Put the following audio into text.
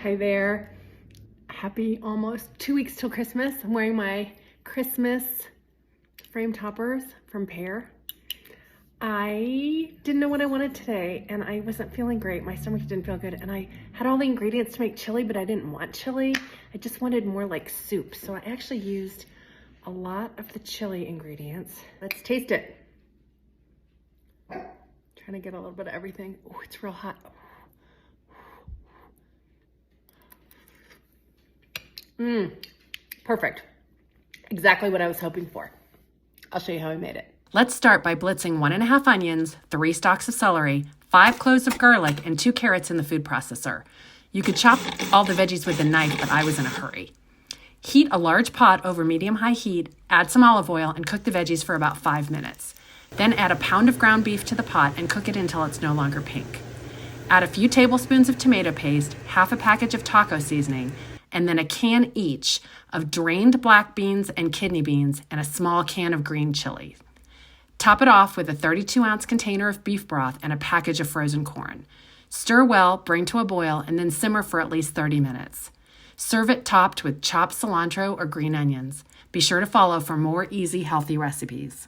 Hi there. Happy almost 2 weeks till Christmas. I'm wearing my Christmas frame toppers from Pear. I didn't know what I wanted today and I wasn't feeling great. My stomach didn't feel good and I had all the ingredients to make chili, but I didn't want chili. I just wanted more like soup. So I actually used a lot of the chili ingredients. Let's taste it. Trying to get a little bit of everything. Oh, it's real hot. Perfect. Exactly what I was hoping for. I'll show you how I made it. Let's start by blitzing 1½ onions, 3 stalks of celery, 5 cloves of garlic, and 2 carrots in the food processor. You could chop all the veggies with a knife, but I was in a hurry. Heat a large pot over medium-high heat, add some olive oil, and cook the veggies for about 5 minutes. Then add a pound of ground beef to the pot and cook it until it's no longer pink. Add a few tablespoons of tomato paste, half a package of taco seasoning, and then a can each of drained black beans and kidney beans and a small can of green chili. Top it off with a 32-ounce container of beef broth and a package of frozen corn. Stir well, bring to a boil, and then simmer for at least 30 minutes. Serve it topped with chopped cilantro or green onions. Be sure to follow for more easy, healthy recipes.